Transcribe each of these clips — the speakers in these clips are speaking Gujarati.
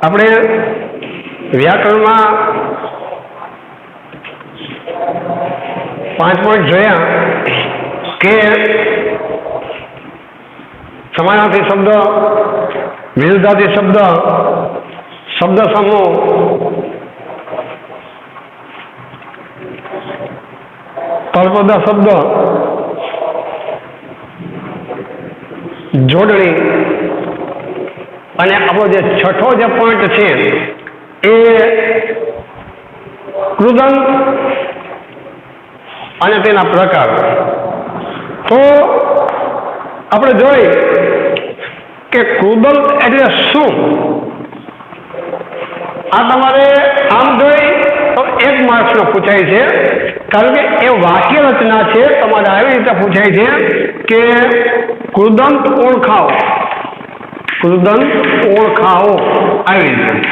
આપણે વ્યાકરણમાં 5 પોઈન્ટ જોયા કે સમાનાર્થી શબ્દ, વિરુદ્ધાર્થી શબ્દ, શબ્દ સમૂહ, તળપદા શબ્દ, જોડણી, અને આપણો જે છઠ્ઠો જે પોઈન્ટ છે એ કૃદંત અને તેના પ્રકાર. તો આપણે જોઈ કે કૃદંત એટલે શું. આ તમારે આમ જોઈ તો 1 માર્ક્સનો પૂછાય છે, કારણ કે એ વાક્ય રચના છે. તમારે આવી રીતે પૂછાય છે કે કૃદંત ઓળખાવો, કૃદંત ઓળખાવો, આવી રીતે.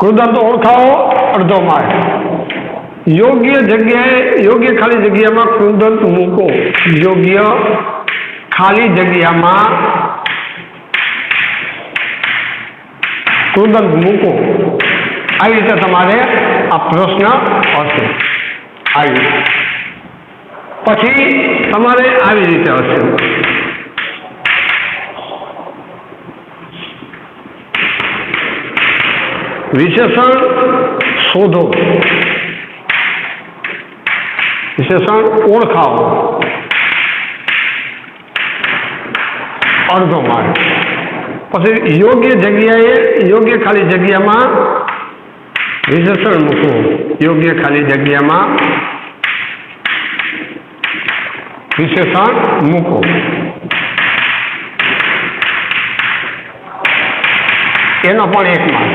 કૃદંત ઓળખાવો અડધો માર્ક. યોગ્ય જગ્યાએ, યોગ્ય ખાલી જગ્યામાં કૃદંત મૂકો. યોગ્ય ખાલી જગ્યામાં કૃદંત મૂકો. આવી રીતે તમારે આ પ્રશ્ન હશે. આવી રીતે પછી તમારે આવી રીતે હશે. વિશેષણ શોધો, વિશેષણ ઓળખાવો, અડધો માર્ક. પછી યોગ્ય જગ્યાએ, યોગ્ય ખાલી જગ્યામાં વિશેષણ મૂકવું. યોગ્ય ખાલી જગ્યામાં વિશેષણ મૂકો. એનો પણ 1 માર્ક.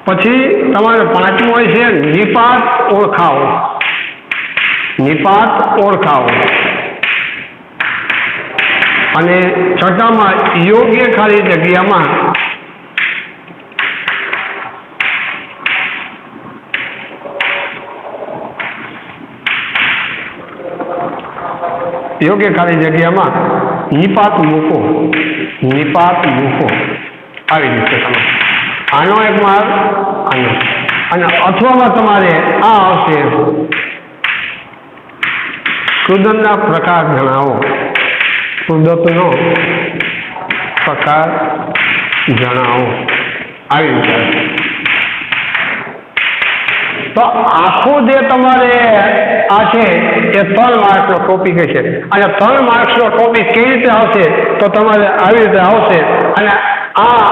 પછી તમારે 5મું હોય છે નિપાત ઓળખાવો. નિપાત ઓળખાવો. અને 6માં યોગ્ય ખાલી જગ્યામાં યોગ્ય ખાલી જગ્યામાં નિપાત મૂકો. નિપાત મૂકો. આવી રીતે તમે આનો 1 માર્ક, આનો. અને અથવામાં તમારે આ આવશે કૃદંતના પ્રકાર જણાવો. કૃદંતનો પ્રકાર જણાવો. આવી રીતે. તો આખું જે તમારે આ છે એ 3 માર્ક્સનો ટોપિક છે. અને 3 માર્ક્સનો ટોપિક કેવી રીતે આવશે તો તમારે આવી રીતે આવશે. અને આ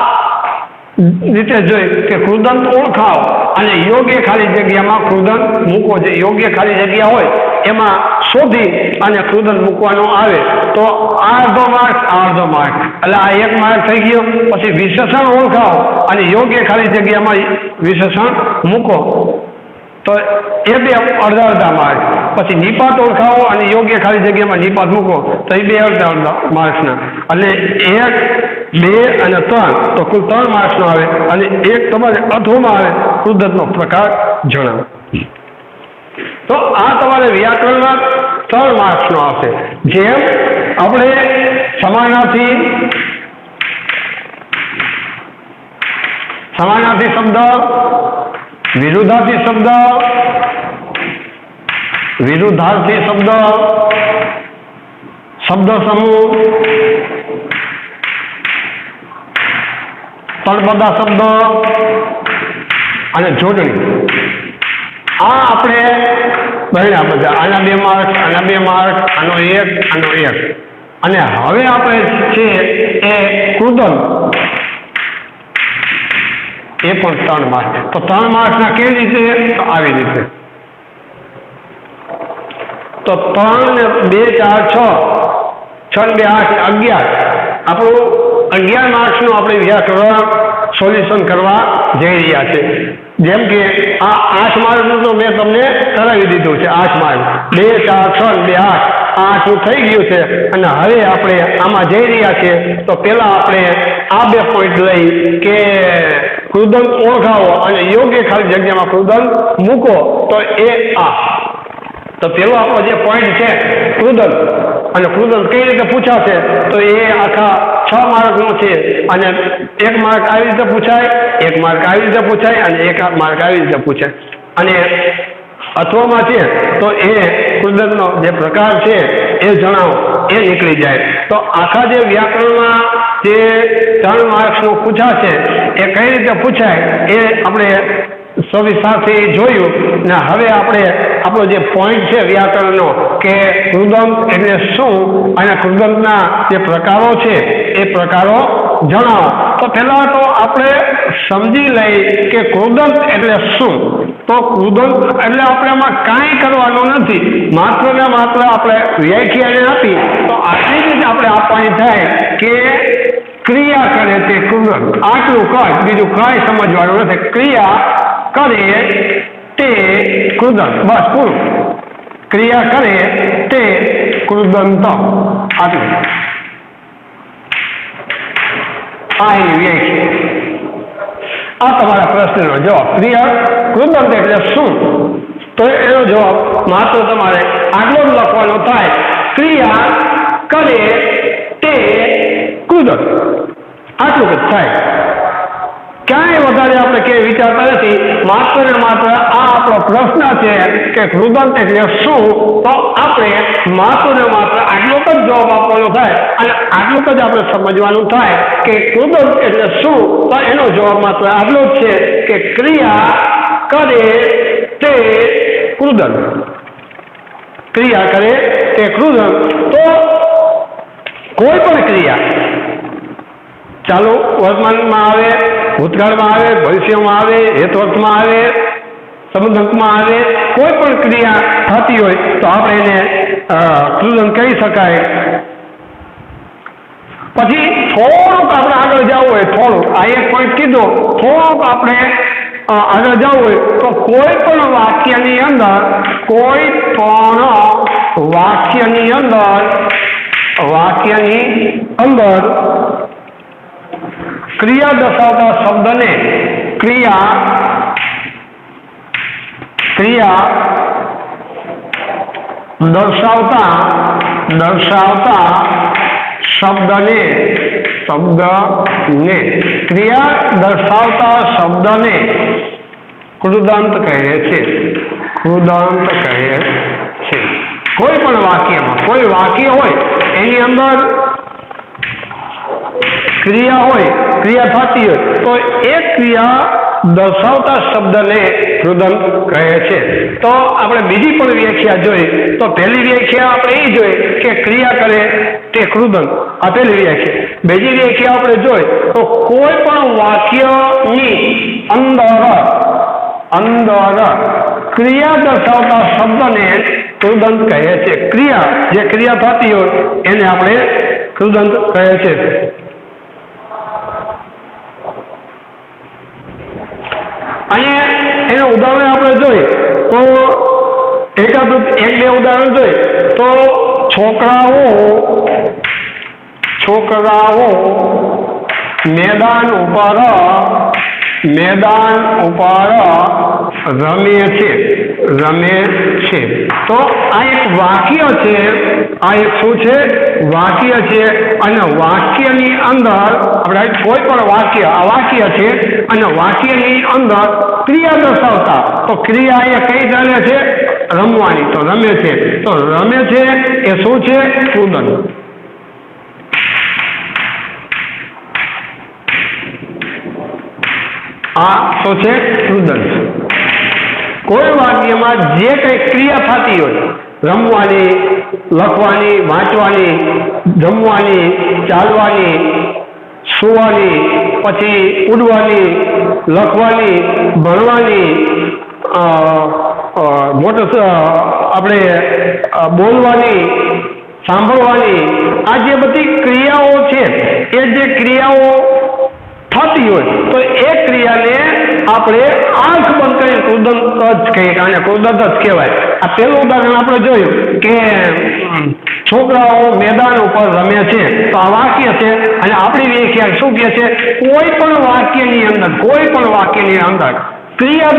રીતે જોઈ કે કૃદંત ઓળખાવ અને યોગ્ય ખાલી જગ્યામાં કૃદંત મૂકો. જે યોગ્ય ખાલી જગ્યા હોય એમાં શોધી અને કૃદંત મૂકવાનું આવે તો આ અડધો માર્ક, આ અડધો માર્ક, એટલે આ 1 માર્ક થઈ ગયો. પછી વિશેષણ ઓળખાવો અને યોગ્ય ખાલી જગ્યામાં વિશેષણ મૂકો તો એ 2 અડધા માર્ક. પછી નિપાત ઓળખાવો અને યોગ્ય ખાલી જગ્યામાં નિપાત મૂકો તો એ 2 અડધા માર્ક્સના. એટલે 1, 2 અને 3 તો કુલ 3 માર્ક્સનો આવે. અને 1 તમારે અધોમાં આવે કૃદંતનો પ્રકાર જણાવો. તો આ તમારે વ્યાકરણના 3 માર્ક્સનો આવશે. જેમ આપણે સમાનાર્થી શબ્દ, વિરુદ્ધાર્થી શબ્દ, વિરુદ્ધાર્થી શબ્દ, શબ્દ સમૂહ, તળપદા શબ્દ અને જોડણી, આ આપણે ભણ્યા બધા. આના 2 માર્ક, આના 2 માર્ક, આનો 1, આનો 1. અને હવે આપણે છે એ કૃદંત, એ પણ 3 માર્ક. તો 3 માર્ક્સના કેવી રીતે તો આવી રીતે. તો 3 ને 2 4 6, 6 ને 2 8 11. આપણું 11 માર્ક્સનું આપણે વ્યાકરણ સોલ્યુશન કરવા જઈ રહ્યા છે. જેમ કે આ 8 માર્કનું તો મેં તમને કરાવી દીધું છે. 8 માર્ક, 2 4 6 2 8, 8નું થઈ ગયું છે. અને હવે આપણે આમાં જઈ રહ્યા છીએ. તો પહેલા આપણે આ 2 પોઈન્ટ લઈ કે કૃદંત ઓળખાવો અને યોગ્ય ખાલી જગ્યામાં કૃદંત મૂકો તો એ આ. તો પેલો આપણો જે પોઈન્ટ છે કૃદંત, અને કૃદંત કઈ રીતે પૂછાશે તો એ આખા 6 માર્કનું છે અને 1 માર્ક આવી રીતે પૂછાય, 1 માર્ક આવી રીતે પૂછાય અને 1 માર્ક આવી રીતે પૂછાય. અને અથવામાં છે તો એ કૃદંતનો જે પ્રકાર છે એ જણાવો, એ નીકળી જાય. તો આખા જે વ્યાકરણમાં જે 3 માર્ક્સનું પૂછાશે એ કઈ રીતે પૂછાય એ આપણે સવિસ્તારથી જોયું. ને હવે આપણે આપણો જે પોઈન્ટ છે વ્યાકરણનો કે કૃદંત એટલે શું અને કૃદંતના જે પ્રકારો છે એ પ્રકારો જણાવો. તો પહેલા તો આપણે સમજી લઈ કે કૃદંત એટલે શું. તો કૃદંત એટલે આપણે આમાં કાંઈ કરવાનું નથી, માત્ર ને માત્ર આપણે વ્યાખ્યાને આપી તો આટલી રીતે આપણે આપવાની થાય કે ક્રિયા કરે તે કૃદંત. આટલું કર, બીજું કાંઈ સમજવાનું નથી. ક્રિયા કરે તે કૃદંત, બસ પૂરું. ક્રિયા કરે તે કૃદંત, આટલું. આ એની વ્યાખ્યા. આ તમારા પ્રશ્નનો જવાબ. ક્રિયા કૃદંત એટલે શું, તો એનો જવાબ માત્ર તમારે આટલો જ લખવાનો થાય. ક્રિયા કરે તે કૃદંત, આટલું જ થાય. ક્યાંય વધારે આપણે ક્યાંય વિચારતા નથી. માત્ર ને માત્ર આ આપણો પ્રશ્ન છે કે કૃદંત એટલે શું, તો આપણે માત્ર ને માત્ર આટલો જ જવાબ આપવાનો થાય અને આટલું જ આપણે સમજવાનું થાય કે કૃદંત એટલે શું. તો એનો જવાબ માત્ર આટલો જ છે કે ક્રિયા કરે તે કૃદંત. ક્રિયા કરે તે કૃદંત. તો કોઈ પણ ક્રિયા ચાલુ વર્તમાનમાં આવે, ભૂતકાળમાં આવે, ભવિષ્યમાં આવે, હેતવર્તમાં આવે, સંબંધકમાં આવે, કોઈ પણ ક્રિયા થતી હોય તો આપણે એને કૃદંત કહી શકાય. પછી થોડુંક આપણે આગળ જવું હોય, થોડુંક આ એક પોઈન્ટ કીધો, થોડુંક આપણે આગળ જવું હોય તો કોઈ પણ વાક્યની અંદર ક્રિયા દર્શાવતા શબ્દને ક્રિયા દર્શાવતા શબ્દને ક્રિયા દર્શાવતા શબ્દને કૃદંત કહે છે. કૃદંત કહે છે. કોઈ પણ વાક્યમાં, કોઈ વાક્ય હોય એની અંદર ક્રિયા હોય, ક્રિયા થતી હોય તો એ ક્રિયા દર્શાવતા શબ્દને કૃદંત કહે છે. તો આપણે બીજી પણ વ્યાખ્યા જોઈ. તો પહેલી વ્યાખ્યા આપણે એ જોઈ કે ક્રિયા કરે તે કૃદંત, આ પહેલી વ્યાખ્યા. બીજી વ્યાખ્યા આપણે જોઈ તો કોઈ પણ વાક્યની અંદર ક્રિયા દર્શાવતા શબ્દને કૃદંત કહે છે. ક્રિયા, જે ક્રિયા થતી હોય એને આપણે કૃદંત કહે છે. અહીંયા એનું ઉદાહરણ આપણે જોઈએ તો એક બે ઉદાહરણ જોઈએ તો છોકરાઓ મેદાન ઉપર રમે છે. તો આ એક વાક્ય છે, આ એક શું છે? વાક્ય છે. અને વાક્યની અંદર આપણે કોઈ પણ વાક્ય, આ વાક્ય છે અને વાક્યની અંદર ક્રિયા દર્શાવતા, તો ક્રિયા એ કઈ ચાલે છે? રમવાની. તો રમે છે, તો રમે છે એ શું છે? કૃદંત. આ શું છે? કૃદંત. કોઈ વાક્યમાં જે કઈ ક્રિયા થતી હોય, રમવાની, લખવાની, વાંચવાની, જમવાની, ચાલવાની, સુવાની, પછી ઉડવાની, લખવાની, ભણવાની, આપણે બોલવાની, સાંભળવાની, આ જે બધી ક્રિયાઓ છે એ જે ક્રિયાઓ થતી હોય તો એ ક્રિયાને આપણે આંખ બંધ કરીને કૃદંત જ કહીએ, અને કૃદંત જ કહેવાય. આ પહેલું ઉદાહરણ આપણે જોયું કે છોકરાઓ મેદાન ઉપર રમે છે, તો આ વાક્ય છે અને આપણી વ્યાખ્યા શું કહે છે? કોઈ પણ વાક્યની અંદર ક્રિયા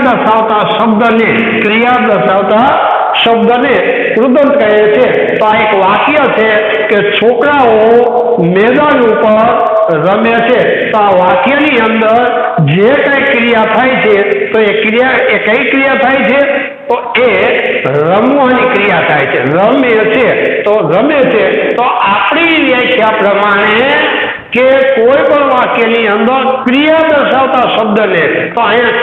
દર્શાવતા શબ્દને શબ્દને કૃદંત કહે છે. તો આ એક વાક્ય છે કે છોકરાઓ મેદાન ઉપર રમે છે. તો આ વાક્યની અંદર જે કઈ ક્રિયા થાય છે તો એ કઈ ક્રિયા થાય છે? તો એ રમવાની ક્રિયા થાય છે. રમે છે તો રમે છે. તો આપણી વ્યાખ્યા પ્રમાણે કે કોઈ પણ વાક્યની અંદર ક્રિયા દર્શાવતા શબ્દને, તો અહીંયા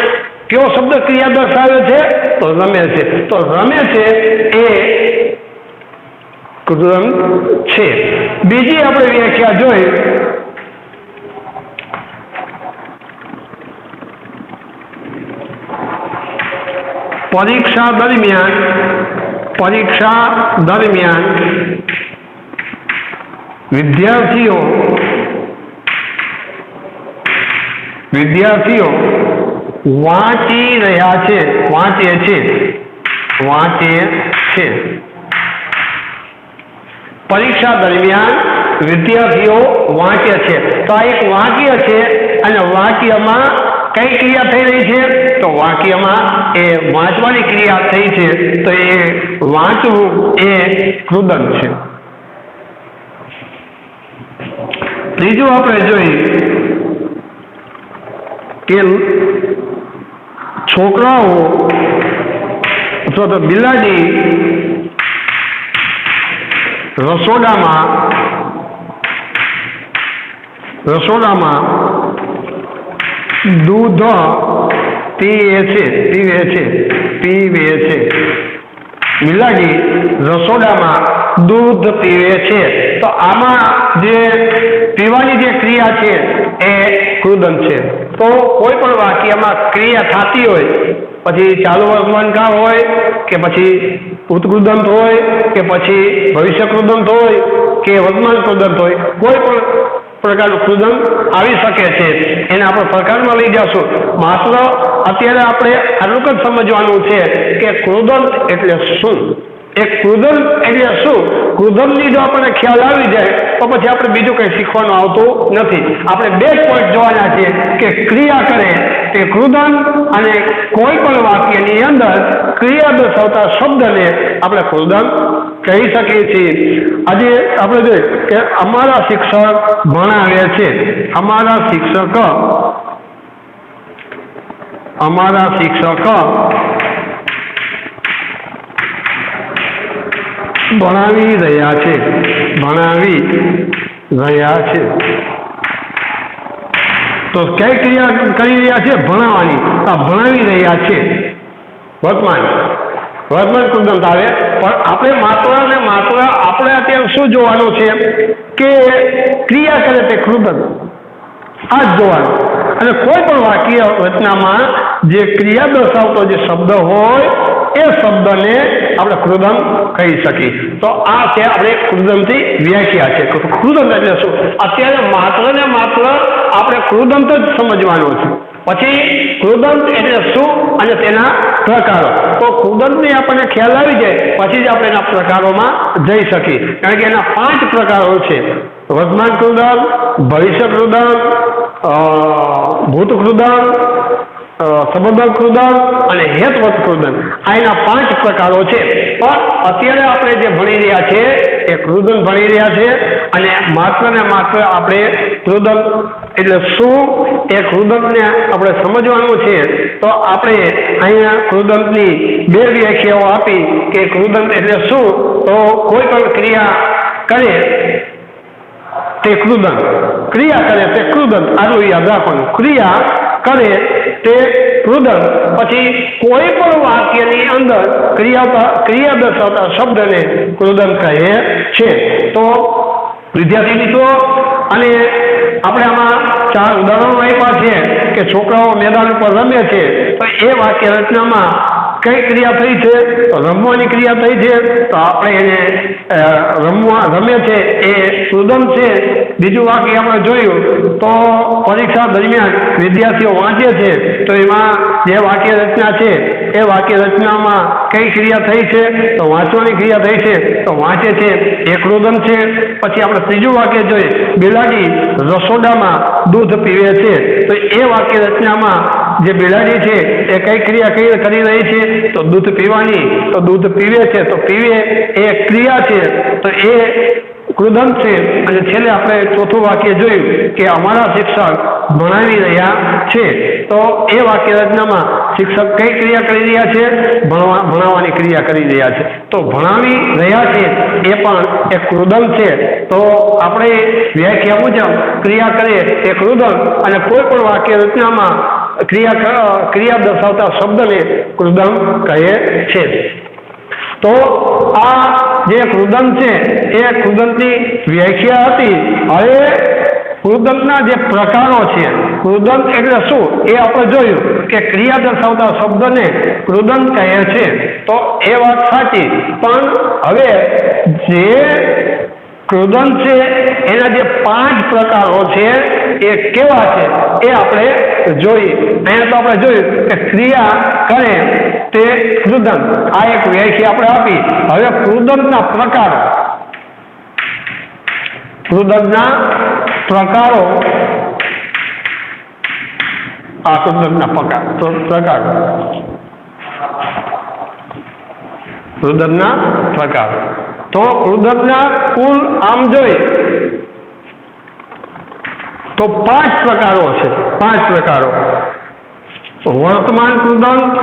કયો શબ્દ ક્રિયા દર્શાવે છે? તો રમે છે. તો રમે છે એ કૃદંત છે. બીજી આપણે વ્યાખ્યા જોઈ, પરીક્ષા દરમિયાન વિદ્યાર્થીઓ વાંચી રહ્યા છે, વાંચે છે. પરીક્ષા દરમિયાન વિદ્યાર્થીઓ વાંચે છે. તો આ એક વાક્ય છે અને વાક્યમાં કઈ ક્રિયા થઈ રહી છે? તો વાક્યમાં એ વાંચવાની ક્રિયા થઈ છે. તો એ વાંચવું એ કૃદંત છે. ત્રીજું આપણે જોઈએ કે છોકરાઓ અથવા તો બિલાડી રસોડામાં દૂધ પીવે છે. બિલાડી રસોડામાં દૂધ પીવે છે. તો આમાં જે પીવાની જે ક્રિયા છે એ કૃદંત છે. તો કોઈ પણ વાક્યમાં ક્રિયા થતી હોય, પછી ચાલુ વર્તમાન કાળ હોય કે પછી ઉત્કૃદંત હોય કે પછી ભવિષ્ય કૃદંત હોય કે વર્તમાન કૃદંત હોય, કોઈ પણ પ્રકારનું કૃદંત આવી શકે છે. એને આપણે પ્રકારમાં લઈ જશું. માત્ર અત્યારે આપણે આટલું જ સમજવાનું છે કે કૃદંત એટલે શું. એક કૃદંત એટલે શું? કૃદંતની જો આપણને ખ્યાલ આવી જાય તો પછી આપણે બીજું કંઈ શીખવાનું આવતું નથી. આપણે બે જ પોઈન્ટ જોવાના છે કે ક્રિયા કરે તે કૃદંત, અને કોઈ પણ વાક્યની અંદર ક્રિયા દર્શાવતા શબ્દને આપણે કૃદંત કહી શકીએ છીએ. આજે આપણે જોઈએ કે અમારા શિક્ષક ભણાવે છે. અમારા શિક્ષક ભણાવી રહ્યા છે. તો કઈ ક્રિયા કરી રહ્યા છે? ભણાવવાની. ભણાવી રહ્યા છે વર્તમાન કૃદંત આવે. પણ આપણે માત્ર આપણે અત્યારે શું જોવાનું છે કે ક્રિયા કરે તે કૃદંત, આ જ જોવાનું. અને કોઈ પણ વાક્ય રચનામાં જે ક્રિયા દર્શાવતો જે શબ્દ હોય એ શબ્દને આપણે કૃદંત કહી શકીએ. તો આ છે આપણે કૃદંતની વ્યાખ્યા છે. કૃદંત એટલે શું? અત્યારે માત્ર ને માત્ર આપણે કૃદંત જ સમજવાનું છે. પછી કૃદંત એટલે શું અને તેના પ્રકારો. તો કૃદંતની આપણને ખ્યાલ આવી જાય પછી જ આપણે એના પ્રકારોમાં જઈ શકીએ. કારણ કે એના 5 પ્રકારો છે: વર્તમાન કૃદંત, ભવિષ્ય કૃદંત, ભૂત કૃદંત, સંબંધક કૃદંત અને હેતવત કૃદંત. આ એના 5 પ્રકારો છે. પણ અત્યારે આપણે જે ભણી રહ્યા છે એ કૃદંત ભણી રહ્યા છે. અને માત્ર ને માત્ર આપણે કૃદંત એટલે શું એ કૃદંતને આપણે સમજવાનું છે. તો આપણે અહીંયા કૃદંતની 2 વ્યાખ્યાઓ આપી કે કૃદંત એટલે શું. તો કોઈ પણ ક્રિયા કરે તે કૃદંત, ક્રિયા કરે તે કૃદંત. આનું યાદ રાખવાનું. ક્રિયા કરે તે કૃદંત. પછી કોઈ પણ વાક્યની અંદર ક્રિયા દર્શાવતા શબ્દને કૃદંત કહે છે. તો વિદ્યાર્થી મિત્રો, અને આપણે આમાં 4 ઉદાહરણો આપ્યા છે કે છોકરાઓ મેદાન ઉપર રમે છે. તો એ વાક્ય રચનામાં કઈ ક્રિયા થઈ છે? તો રમવાની ક્રિયા થઈ છે. તો આપણે એને રમે છે એ કૃદંત છે. બીજું વાક્ય આપણે જોયું તો પરીક્ષા દરમિયાન વિદ્યાર્થીઓ વાંચે છે. તો એમાં જે વાક્ય રચના છે એ વાક્ય રચનામાં કઈ ક્રિયા થઈ છે? તો વાંચવાની ક્રિયા થઈ છે. તો વાંચે છે એ કૃદંત છે. પછી આપણે ત્રીજું વાક્ય જોઈએ, બિલાડી રસોડામાં દૂધ પીવે છે. તો એ વાક્ય રચનામાં જે બિલાડી છે એ કઈ ક્રિયા કરી રહી છે? તો દૂધ પીવાની, તો દૂધ પીવે છે, તો પીવે એ ક્રિયા છે, તો એ કૃદંત છે. અને છેલ્લે આપણે ચોથું વાક્ય જોયું કે અમારા શિક્ષક ભણાવી રહ્યા છે, તો એ વાક્ય રચનામાં શિક્ષક કઈ ક્રિયા કરી રહ્યા છે? ભણાવવાની ક્રિયા કરી રહ્યા છે. તો ભણાવી રહ્યા છે એ પણ એક કૃદંત છે. તો આપણે વ્યાખ્યા મુજબ ક્રિયા કરે એ કૃદંત, અને કોઈ પણ વાક્ય રચનામાં ક્રિયા દર્શાવતા શબ્દને કૃદંત કહે છે. તો આ જે કૃદંત છે એ કૃદંતની વ્યાખ્યા હતી. હવે કૃદંતના જે પ્રકારો છે, કૃદંત એટલે શું એ આપણે જોયું કે ક્રિયા દર્શાવતા શબ્દને કૃદંત કહે છે. તો એ વાત સાચી, પણ હવે જે કૃદંત છે એના જે 5 પ્રકારો છે એ કેવા છે એ આપણે જોઈએ. અહીંયા તો આપણે જોયું કે ક્રિયા કરે તે કૃદંત, આ એક વ્યાખ્યા આપણે આપી. હવે કૃદંતના પ્રકારો, કૃદંતના પ્રકારો, આ કૃદંતના પ્રકારો, કૃદંતના પ્રકારો. તો કૃદંતના કુલ આમ જોઈએ તો 5 પ્રકારો છે. 5 પ્રકારો: વર્તમાન કૃદંત,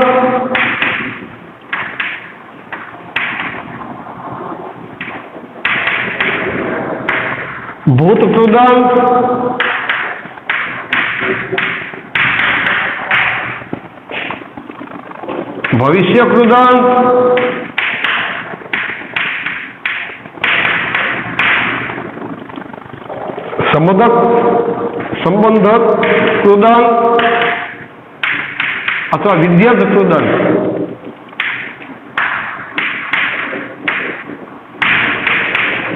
ભૂત કૃદંત, ભવિષ્ય કૃદંત, સંબંધક કૃદંત અથવા વિદ્યત કૃદંત,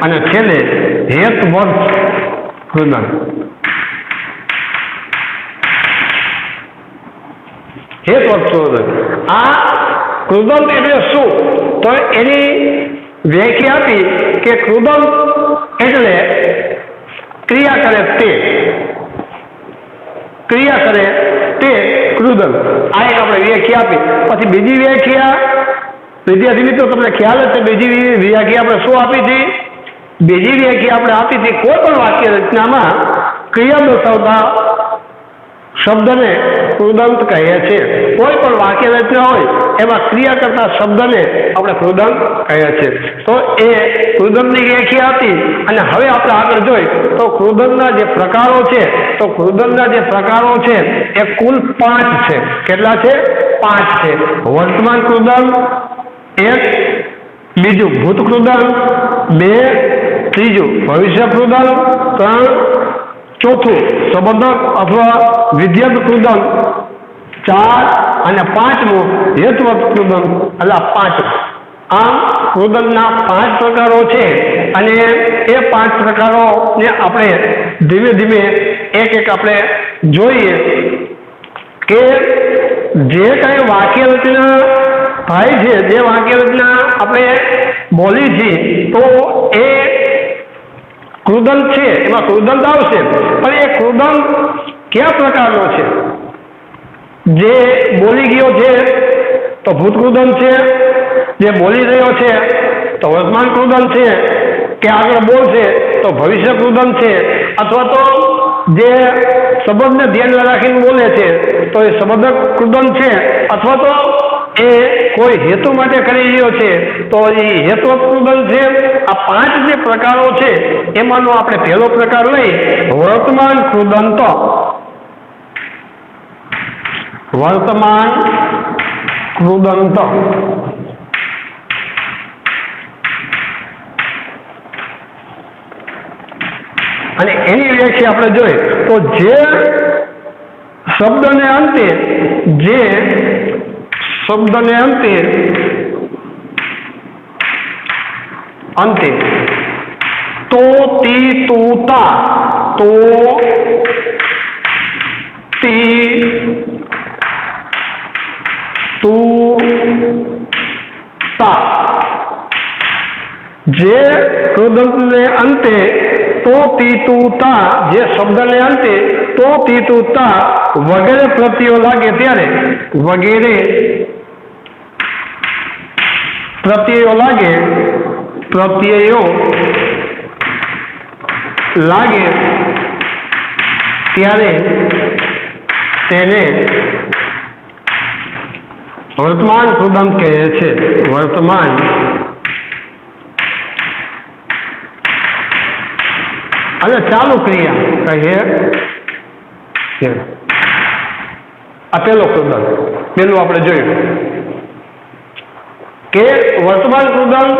અને છેલ્લે હેતવર્ત કૃદંત. હેતવર્ત કૃદંત, આ કૃદંત એટલે શું? તો એની વ્યાખ્યા આપી કે કૃદંત એટલે ક્રિયા કરે તે, ક્રિયા કરે તે કૃદંત. આ એક આપણે વ્યાખ્યા આપી. પછી બીજી વ્યાખ્યા, વિદ્યાર્થી મિત્રો તમને ખ્યાલ હશે બીજી વ્યાખ્યા આપણે શું આપી હતી? બીજી વ્યાખ્યા આપણે આપી હતી કોઈ પણ વાક્ય રચનામાં ક્રિયા દર્શાવતા શબ્દને કૃદંત કહે છે. કોઈ પણ વાક્ય રચના હોય એમાં ક્રિયા કરતા શબ્દને આપણે કૃદંત કહે છે. તો એ કૃદંતની વ્યાખ્યા હતી. અને હવે આપણે આગળ જોઈ તો કૃદંતના જે પ્રકારો છે, તો કૃદંતના જે પ્રકારો છે એ કુલ 5 છે. કેટલા છે? 5 છે. વર્તમાન કૃદંત 1, બીજું ભૂત કૃદંત 2, ત્રીજું ભવિષ્ય કૃદંત 3, ચોથું સંબંધક અથવા વિદ્યત કૃદંત 4, અને 5મું હેતવર્ત કૃદંત એટલે 5. આમ કૃદંતના 5 પ્રકારો છે. અને એ 5 પ્રકારોને આપણે ધીમે ધીમે એક એક આપણે જોઈએ કે જે કઈ વાક્ય રચના થાય છે, જે વાક્ય રચના આપણે બોલી છે, તો એ કૃદંત છે, એમાં કૃદંત આવશે. પણ એ કૃદંત કયા પ્રકારનો છે? જે બોલી ગયો છે તો ભૂત કૃદંત છે, જે બોલી રહ્યો છે તો વર્તમાન કૃદંત છે, કે આગળ બોલશે તો ભવિષ્ય કૃદંત છે, અથવા તો જે સંબંધને ધ્યાનમાં રાખીને બોલે છે તો એ સંબંધક કૃદંત છે, અથવા તો એ કોઈ હેતુ માટે કરી રહ્યો છે તો એ હેતુવર્ત કૃદંત છે. આ 5 જે પ્રકારો છે એમાંનો આપણે પહેલો પ્રકાર લઈ વર્તમાન કૃદંત. વર્તમાન કૃદંત અને એની વ્યાખ્યા આપણે જોઈએ તો જે શબ્દને અંતે તો તી તુતા, તો તી તું તા, જે કૃદંતને અંતે તો તી તું તા જે શબ્દને અંતે તો તી તું તા વગેરે પ્રત્યયો લાગે ત્યારે વગેરે પ્રત્યયો લાગે ત્યારે તેને વર્તમાન કૃદંત કહે છે. વર્તમાન અને ચાલુ ક્રિયા કહીએ આ પેલો કૃદંત. પેલું આપણે જોયું કે વર્તમાન કૃદંત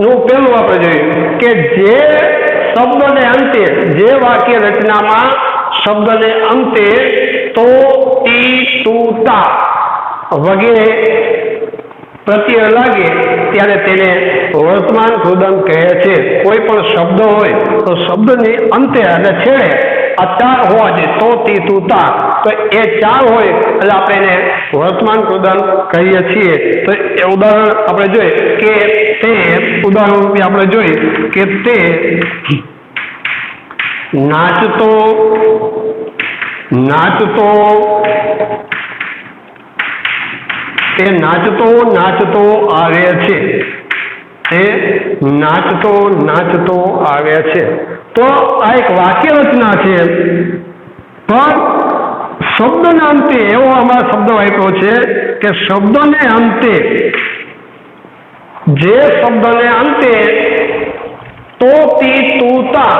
નું પેલું આપણે જોયું કે જે શબ્દને અંતે જે વાક્ય રચનામાં શબ્દને અંતે તો તી તું તા વગેરે પ્રત્યય લાગે ત્યારે તેને વર્તમાન કૃદંત કહે છે. કોઈ પણ શબ્દ હોય તો શબ્દની અંતે અને છેડે આ ચાર હોવા જોઈએ તો તી તું તા, તો એ ચાર હોય એટલે આપણે એને વર્તમાન કૃદંત કહીએ છીએ. તો એ ઉદાહરણ આપણે જોઈએ કે તે ઉદાહરણ રૂપે આપણે જોઈએ કે તે નાચતો આવે છે. તે નાચતો આવે છે. તો આ એક વાક્ય રચના છે, પણ શબ્દના અંતે એવો આમાં શબ્દ આપ્યો છે કે શબ્દને અંતે જે શબ્દને અંતે તો તી તું તા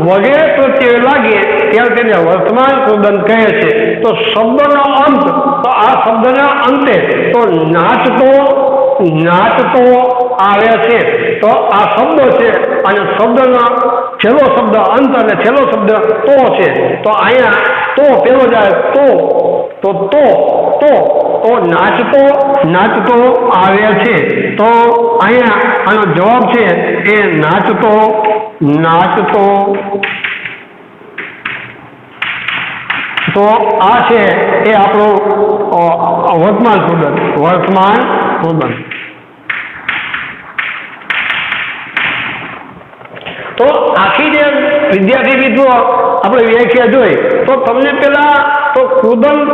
વગેરે પ્રત્યય લાગે ત્યારે તેને વર્તમાન કૃદંત કહે છે. તો શબ્દનો અંત, તો આ શબ્દના અંતે તો નાચતો આવે છે. તો આ શબ્દ છે અને શબ્દનો છેલ્લો શબ્દ અંત અને છેલ્લો શબ્દ તો છે. તો અહીંયા તો પેલો જાય તો નાચતો આવે છે. તો અહીંયા આનો જવાબ છે એ નાચતો તો આ છે એ આપણું વર્તમાન કૃદંત. તો આખી જે વિદ્યાર્થી મિત્રો આપણે વ્યાખ્યા જોઈ તો તમને પેલા તો કૃદંત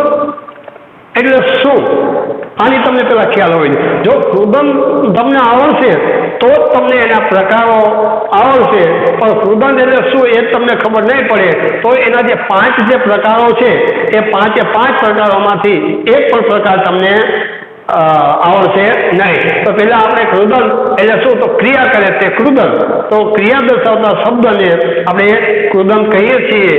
એટલે શું આની તમને પેલા ખ્યાલ હોય. જો કૃદંત તમને આવડશે તો જ તમને એના પ્રકારો આવડશે, પણ કૃદંત એટલે શું એ તમને ખબર નહીં પડે તો એના જે 5 જે પ્રકારો છે એ 5 પ્રકારોમાંથી એક પણ પ્રકાર તમને આવડશે નહીં. તો પેલા આપણે કૃદંત એટલે શું, તો ક્રિયા કરે તે કૃદંત. તો ક્રિયા દર્શાવતા શબ્દને આપણે કૃદંત કહીએ છીએ.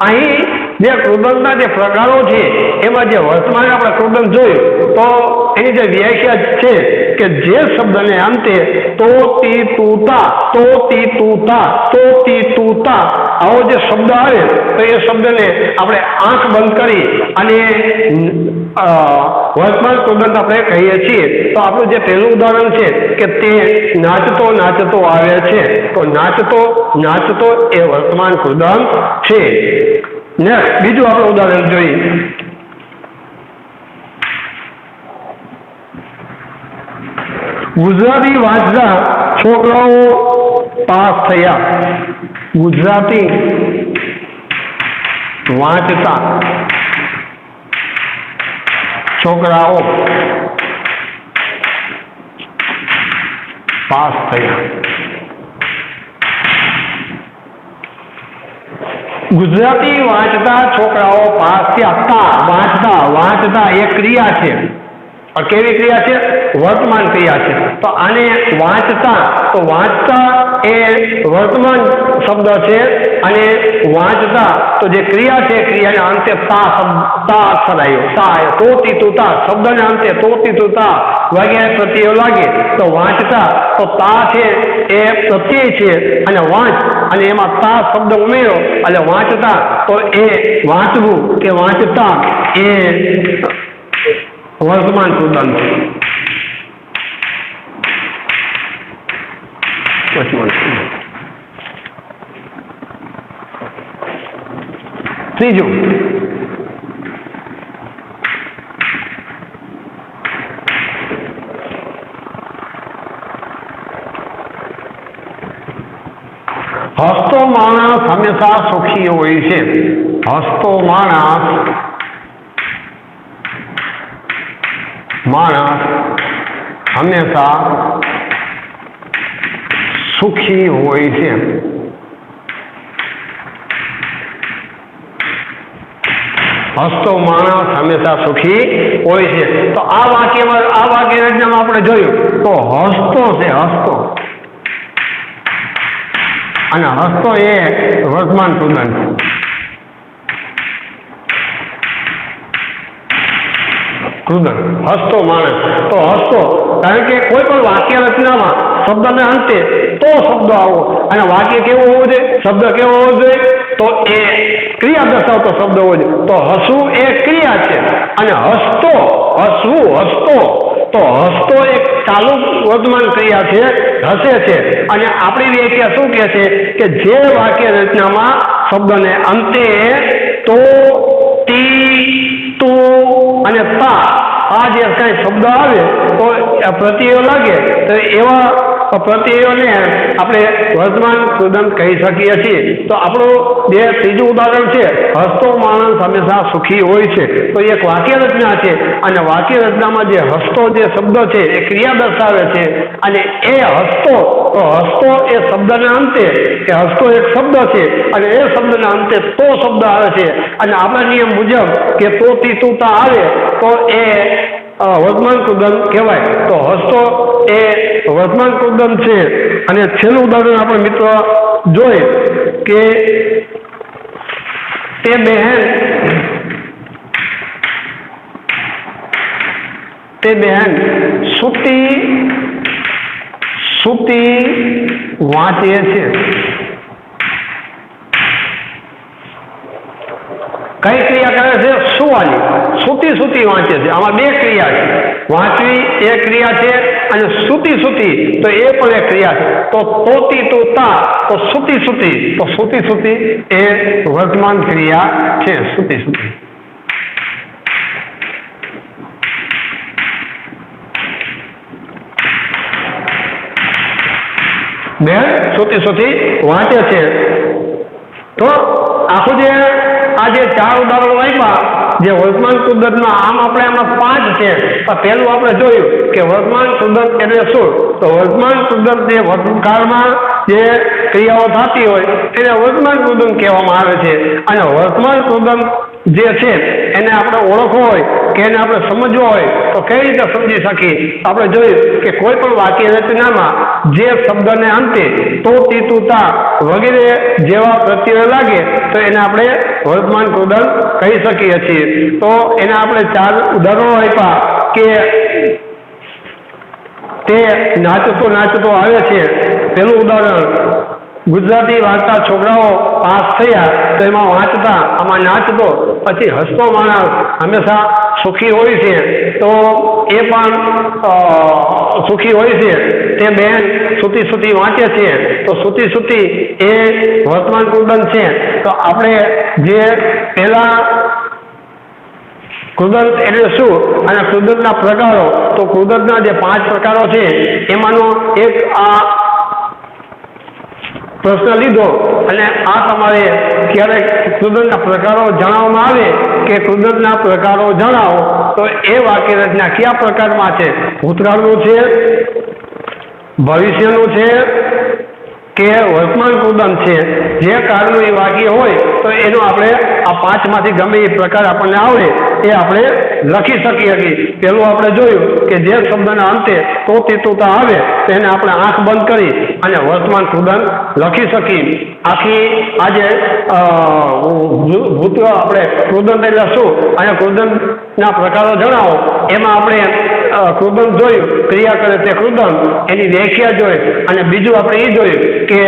અહીં જે કૃદંતના જે પ્રકારો છે એમાં જે વર્તમાન આપણે કૃદંત જોયું તો એની જે વ્યાખ્યા છે કે જે શબ્દને અંતે તો તી તું તા આવો જે શબ્દ આવે તો એ શબ્દને આપણે આંખ બંધ કરી અને વર્તમાન કૃદંત આપણે કહીએ છીએ. તો આપણું જે પહેલું ઉદાહરણ છે કે તે નાચતો આવે છે. તો નાચતો એ વર્તમાન કૃદંત છે. નેક્સ્ટ બીજું આપણે ઉદાહરણ જોઈએ. ગુજરાતી વાંચતા છોકરાઓ પાસ થયા. ગુજરાતી વાંચતા છોકરાઓ પાસ થયા. ગુજરાતી વાંચતા છોકરાઓ પાસ થયા. વાંચતા એ ક્રિયા છે. કેવી ક્રિયા છે? વર્તમાન ક્રિયા છે. તો આને વાંચતા એ વર્તમાન શબ્દ છે અને વાંચતા તો જે ક્રિયા છે ક્રિયાના અંતે તા અક્ષર આવ્યો. તો તી તું તા શબ્દને અંતે તો તી તું તા વગેરે પ્રત્યયો લાગે તો વાંચતા તો તા છે એ પ્રત્યય છે અને વાંચ અને એમાં તા શબ્દ ઉમેરો એટલે વાંચતા તો એ વાંચવું કે વાંચતા એ વર્તમાન કૃદંત. ત્રીજું હસતો માણસ હંમેશા સુખી હોય છે. હસતો માણસ હંમેશા સુખી હોય છે. હસતો માણસ હંમેશા સુખી હોય છે. તો આ વાક્ય રચનામાં આપણે જોયું તો હસતો છે, હસતો, અને હસતો એ વર્તમાન કૃદંત. હસતો માણસ તો હસતો, કારણ કે કોઈ પણ વાક્ય રચનામાં શબ્દને અંતે તો શબ્દ આવો, અને વાક્ય કેવું હોવું જોઈએ, શબ્દ કેવો હોવો જોઈએ, તો એ ક્રિયા દર્શાવતો શબ્દ હોવો જોઈએ. તો હસવું એ ક્રિયા છે, અને હસવું, તો હસતો એક ચાલુ વર્તમાન ક્રિયા છે, હસે છે. અને આપણી વ્યાખ્યા શું કહે છે કે જે વાક્ય રચનામાં શબ્દને અંતે તો, તી, તું અને તા આ જે કઈ શબ્દ આવે તો પ્રત્યયો લાગે તો એવા પ્રત્યયોને આપણે વર્તમાન કૃદંત કહી શકીએ છીએ. તો આપણું જે ત્રીજું ઉદાહરણ છે, હસતો માણસ હંમેશા સુખી હોય છે, તો એક વાક્ય રચના છે, અને વાક્ય રચનામાં જે હસતો જે શબ્દ છે એ ક્રિયા દર્શાવે છે, અને એ હસતો એ શબ્દના અંતે, એ હસતો એક શબ્દ છે, અને એ શબ્દના અંતે તો શબ્દ આવે છે, અને આપણા નિયમ મુજબ કે તો તી તું તા આવે તો એ વર્તમાન કૃદંત કહેવાય. તો હસતો એ વર્તમાન કૃદંત છે. અને છેલ્લું ઉદાહરણ આપણે મિત્રો જોઈ કે તે બહેન સૂતી વાંચે છે. કઈ ક્રિયા કરે છે? સુવાની. સૂતી વાંચે છે. આમાં બે ક્રિયા છે, વાંચવી એ ક્રિયા છે, અને સૂતી તો એ પણ એક ક્રિયા છે. તો તોતી તું તા તો સૂતી એ વર્તમાન ક્રિયા છે. સૂતી બેન સૂતી વાંચે છે. તો આખું આ જે ચાર ઉદાહરણો આપ્યા જે વર્તમાન કૃદંતમાં, આમાં 5 છે. પહેલું આપણે જોયું કે વર્તમાન કૃદંત એટલે શું? તો વર્તમાન કૃદંત જે વર્તમાનમાં જે ક્રિયાઓ થતી હોય એને વર્તમાન કૃદંત કહેવામાં આવે છે. અને વર્તમાન કૃદંત જે છે એને આપણે ઓળખવો હોય કે એને આપણે સમજવો હોય તો કઈ રીતે સમજી શકીએ? આપણે જોયું કે કોઈ પણ વાક્ય રચનામાં જે શબ્દને અંતે તો, તી, તું, તા વગેરે જેવા પ્રત્યયો લાગે તો એને આપણે વર્તમાન કૃદંત કહી શકીએ છીએ. તો એના આપણે 4 ઉદાહરણો આપ્યા કે તે નાચતો આવે છે. પેલું ઉદાહરણ, ગુજરાતી વાંચતા છોકરાઓ પાસ થયા તો એમાં વાંચતા, આમાં નાચતો. પછી હસતો માણસ હંમેશા સુખી હોય છે, તો એ પણ સુખી હોય છે. તે બેન સૂતી વાંચે છે, તો સૂતી એ વર્તમાન કૃદંત છે. તો આપણે જે પહેલા કૃદંત એટલે શું અને કૃદંતના પ્રકારો, તો કૃદંતના જે 5 પ્રકારો છે એમાંનો એક આ પ્રશ્ન લીધો, અને આ તમારે ક્યારેક કૃદંતના પ્રકારો જણાવવામાં આવે કે કૃદંતના પ્રકારો જણાવો, તો એ વાક્ય રચના કયા પ્રકારમાં છે? ભૂતકાળનું છે, ભવિષ્યનું છે કે વર્તમાન કૃદંત છે? જે કાળનું એ વાક્ય હોય તો એનો આપણે આ 5માંથી ગમે એ પ્રકાર આપણને આવડે એ આપણે લખી શકીએ. પેલું આપણે જોયું કે જે શબ્દના અંતે તો, તી, તું, તા આવે તો એને આપણે આંખ બંધ કરી અને વર્તમાન કૃદંત લખી શકીએ. આખી આજે આપણે કૃદંત એટલે શું અને કૃદંતના પ્રકારો જણાવો, એમાં આપણે કૃદંત જોયું, ક્રિયા કરે તે કૃદંત, એની વ્યાખ્યા જોઈ, અને બીજું આપણે એ જોયું કે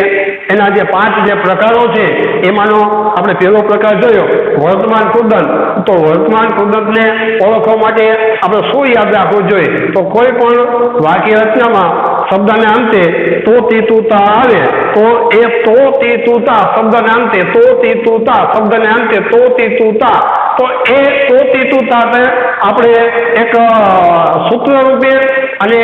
એના જે 5 જે પ્રકારો છે એમાંનો આપણે પહેલો પ્રકાર જોયો વર્તમાન કૃદંત. તો વર્તમાન કૃદંતને ઓળખવા માટે આપણે શું યાદ રાખવું જોઈએ? તો કોઈ પણ વાક્ય રચનામાં શબ્દને અંતે તો, તી, તું, તા આવે તો એ તો, તી, તું, તા શબ્દને અંતે તો, તી, તું, તા શબ્દને અંતે તો, તી, તું, તા, તો એ તો, તી, તું, તા આપણે એક સૂત્ર રૂપે અને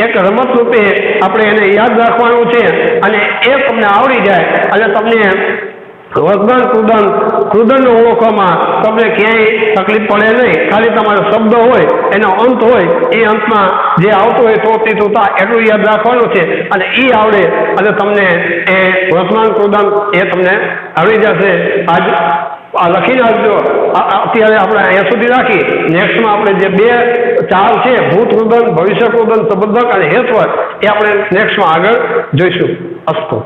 એક રમત રૂપે આપણે એને યાદ રાખવાનું છે, અને એ તમને આવડી જાય એટલે તમને વર્તમાન કૃદંત ઓળખવામાં તમને ક્યાંય તકલીફ પડે નહીં. ખાલી તમારો શબ્દ હોય એનો અંત હોય, એ અંતમાં જે આવતો હોય તોતા એટલું યાદ રાખવાનું છે, અને એ આવડે એટલે તમને એ વર્તમાન કૃદંત એ તમને આવડી જશે. આજ લખીને આપજો. અત્યારે આપણે અહીંયા સુધી રાખી, નેક્સ્ટમાં આપણે જે 2 ચાલ છે, ભૂત કૃદંત, ભવિષ્ય કૃદંત, સંબંધક અને હેતવર્ત, એ આપણે નેક્સ્ટમાં આગળ જોઈશું. અસ્તુ.